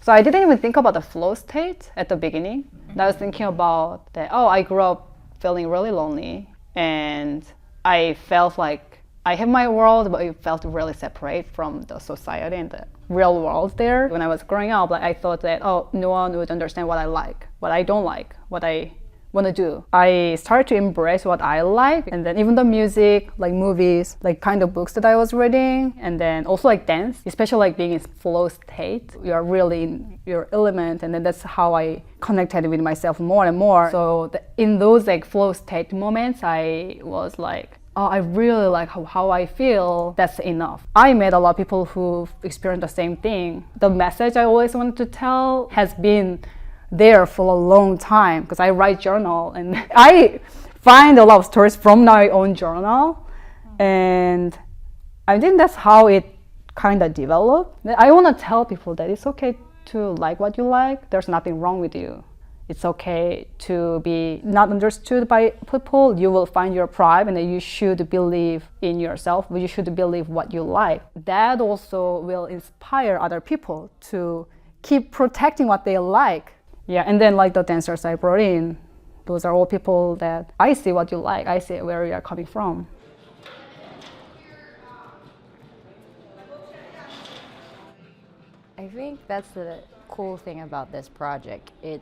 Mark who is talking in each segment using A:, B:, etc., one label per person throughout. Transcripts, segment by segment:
A: So I didn't even think about the flow state at the beginning. I was thinking about that, oh, I grew up feeling really lonely and I felt like I have my world, but it felt really separate from the society and the real world there. When I was growing up, like, I thought that, oh, no one would understand what I like, what I don't like, what I want to do. I started to embrace what I like, and then even the music, like movies, like kind of books that I was reading, and then also like dance, especially like being in flow state. You are really in your element, and then that's how I connected with myself more and more. So in those like flow state moments, I was like, oh, I really like how I feel. That's enough. I met a lot of people who experienced the same thing. The message I always wanted to tell has been there for a long time because I write journal and I find a lot of stories from my own journal, and I think that's how it kind of developed. I want to tell people that it's okay to like what you like. There's nothing wrong with you. It's okay to be not understood by people. You will find your tribe, and you should believe in yourself. You should believe what you like. That also will inspire other people to keep protecting what they like. Yeah, and then like the dancers I brought in, those are all people that I see what you like. I see where you are coming from.
B: I think that's the cool thing about this project. You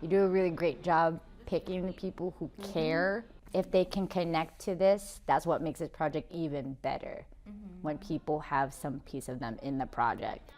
B: do a really great job picking the people who care. If they can connect to this, that's what makes this project even better. When people have some piece of them in the project.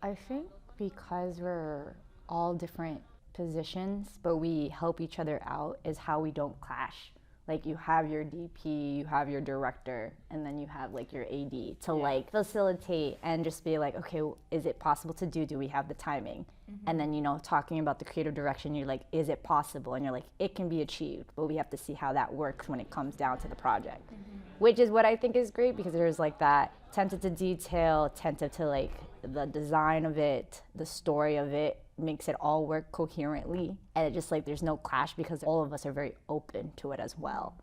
B: I think because we're all different positions, but we help each other out, is how we don't clash. Like you have your DP, you have your director, and then you have like your AD to like facilitate and just be like, okay, is it possible to do? Do we have the timing? And then, talking about the creative direction, you're like, is it possible? And you're like, it can be achieved, but we have to see how that works when it comes down to the project. Which is what I think is great, because there's like that attentive to detail, attentive to like the design of it, the story of it, makes it all work coherently, and it just like there's no clash because all of us are very open to it as well.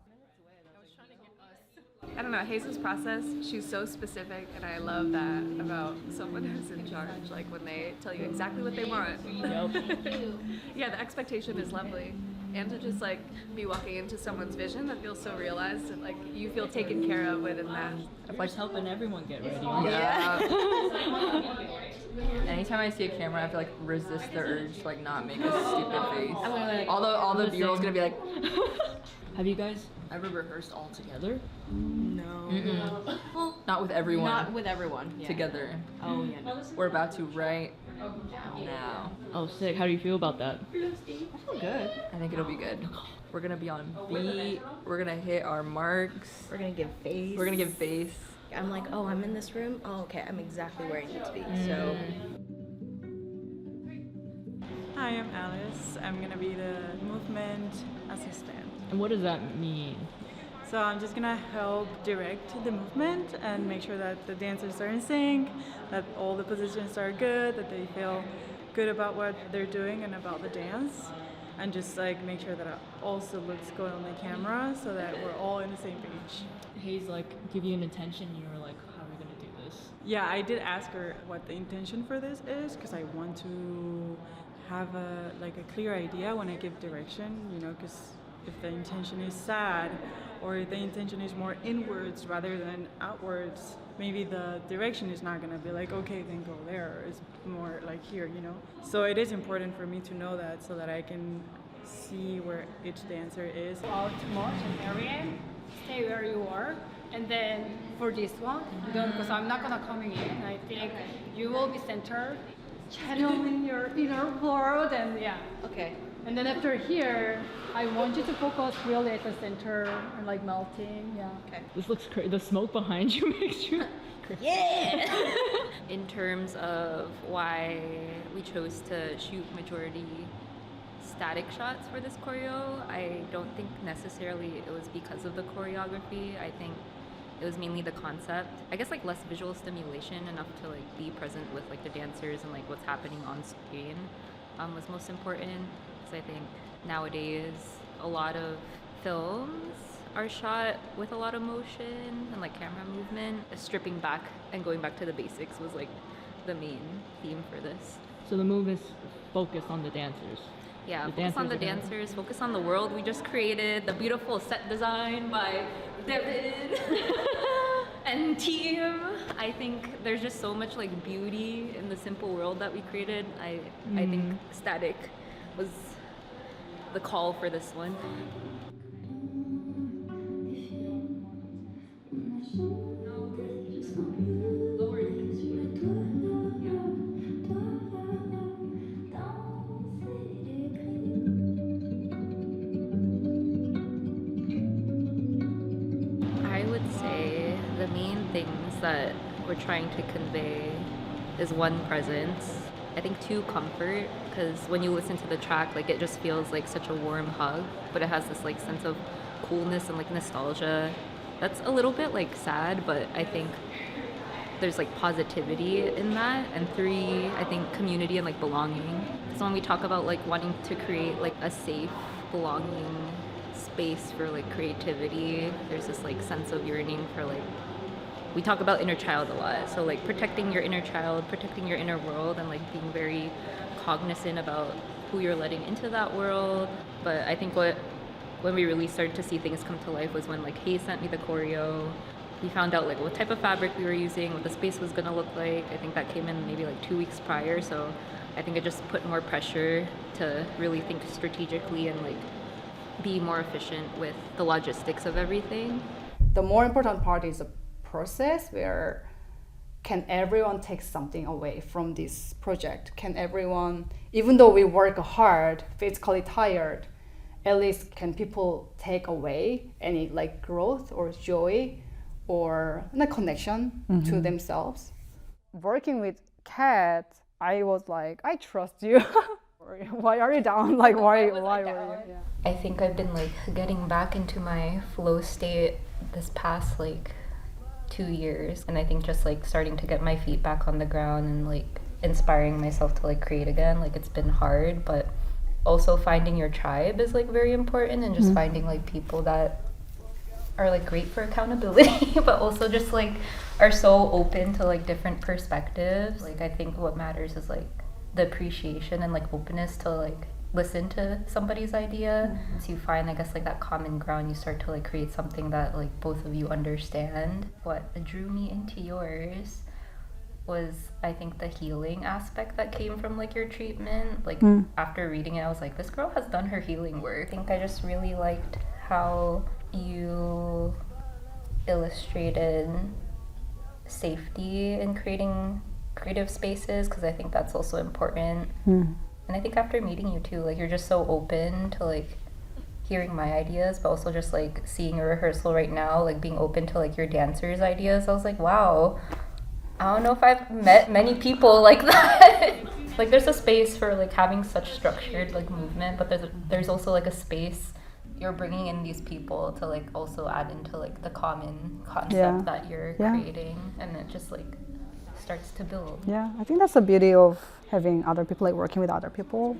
C: I don't know, Haze's process, she's so specific, and I love that about someone who's in charge, like when they tell you exactly what they want. Yeah, the expectation is lovely. And to just like be walking into someone's vision that feels so realized, and like you feel taken care of within that.
D: Just helping everyone get ready.
C: Yeah.
E: Anytime I see a camera, I have to like resist the urge to like not make a stupid face. All the B-roll's gonna be like.
D: Have you guys ever rehearsed all together?
E: No. Well, not with everyone.
F: Not with everyone. Yeah.
E: Together.
F: Oh yeah. No.
E: We're about to right now.
D: Oh, sick. How do you feel about that?
F: I feel good.
E: I think it'll be good. We're gonna be on beat. We're gonna hit our marks.
F: We're gonna give face.
E: We're gonna give face.
F: I'm like, oh, I'm in this room. Oh, okay, I'm exactly where I need to be. So.
G: Hi, I'm Alice. I'm gonna be the movement assistant.
D: And what does that mean?
G: So I'm just gonna help direct the movement and make sure that the dancers are in sync, that all the positions are good, that they feel good about what they're doing and about the dance, and just like make sure that it also looks good on the camera so that we're all in the same page.
D: Haze like give you an intention, you were like, how are we gonna do this?
G: Yeah, I did ask her what the intention for this is, because I want to have a clear idea when I give direction, because if the intention is sad, or if the intention is more inwards rather than outwards, maybe the direction is not gonna be like, okay, then go there. It's more like here, So it is important for me to know that so that I can see where each dancer is.
H: Out much and area, stay where you are. And then for this one, because I'm not gonna coming in, I think you will be centered, channeling your inner world, and yeah.
F: Okay.
H: And then after here, I want you to focus really at the center and like melting, yeah.
F: Okay.
D: This looks crazy. The smoke behind you makes you crazy.
F: Yeah!
I: In terms of why we chose to shoot majority static shots for this choreo, I don't think necessarily it was because of the choreography. I think it was mainly the concept. I guess like less visual stimulation, enough to like be present with like the dancers and like what's happening on screen was most important. Because I think nowadays a lot of films are shot with a lot of motion and like camera movement. Stripping back and going back to the basics was like the main theme for this.
D: So the move is focused on the dancers.
I: Yeah,
D: The
I: focus on the
D: dancers are
I: dancers, focus on the world we just created, the beautiful set design by David and team. I think there's just so much like beauty in the simple world that we created. I think static was the call for this one. I would say the main things that we're trying to convey is one, presence. I think two, comfort, because when you listen to the track, like it just feels like such a warm hug, but it has this like sense of coolness and like nostalgia. That's a little bit like sad, but I think there's like positivity in that. And three, I think community and like belonging. So when we talk about like wanting to create like a safe, belonging space for like creativity, there's this like sense of yearning for like, we talk about inner child a lot, so like protecting your inner child, protecting your inner world, and like being very cognizant about who you're letting into that world. But I think when we really started to see things come to life was when like Haze sent me the choreo. We found out like what type of fabric we were using, what the space was gonna look like. I think that came in maybe like 2 weeks prior, so I think it just put more pressure to really think strategically and like be more efficient with the logistics of everything.
A: The more important part is the process, where can everyone take something away from this project? Can everyone, even though we work hard, physically tired, at least can people take away any like growth or joy or a connection to themselves? Working with Kat, I was like, I trust you. Why are you down? Like, why were you? Yeah.
I: I think I've been like getting back into my flow state this past like 2 years, and I think just like starting to get my feet back on the ground and like inspiring myself to like create again. Like it's been hard, but also finding your tribe is like very important, and just finding like people that are like great for accountability but also just like are so open to like different perspectives. Like I think what matters is like the appreciation and like openness to like listen to somebody's idea. Once you find, I guess, like that common ground, you start to like create something that like both of you understand. What drew me into yours was, I think, the healing aspect that came from like your treatment. Like after reading it, I was like, this girl has done her healing work. I think I just really liked how you illustrated safety in creating creative spaces, because I think that's also important. And I think after meeting you too, like you're just so open to like hearing my ideas, but also just like seeing a rehearsal right now, like being open to like your dancers' ideas. I was like, wow, I don't know if I've met many people like that. Like there's a space for like having such structured like movement, but there's also like a space you're bringing in these people to like also add into like the common concept that you're creating, and it just like starts to build.
A: Yeah, I think that's the beauty of having other people, like working with other people.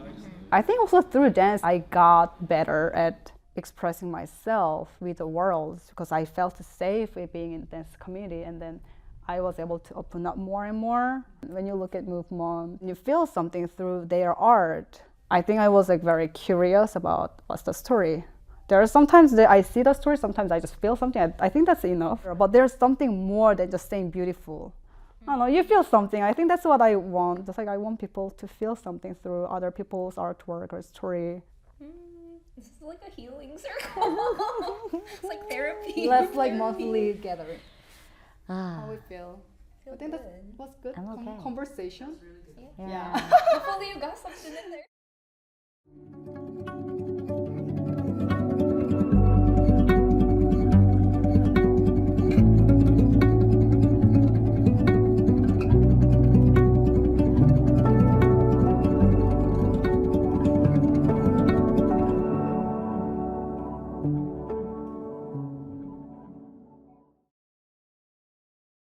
A: I think also through dance, I got better at expressing myself with the world, because I felt safe with being in the dance community, and then I was able to open up more and more. When you look at movement, you feel something through their art. I think I was like very curious about what's the story. There are sometimes that I see the story, sometimes I just feel something. I think that's enough. But there's something more than just saying beautiful. I don't know, you feel something. I think that's what I want. Just like I want people to feel something through other people's artwork or story.
I: This is like a healing circle. It's like therapy.
A: Let's like monthly gathering. How we feel. I think that was good.
B: I'm okay.
A: Conversation.
B: Yeah.
I: Hopefully you got something in there.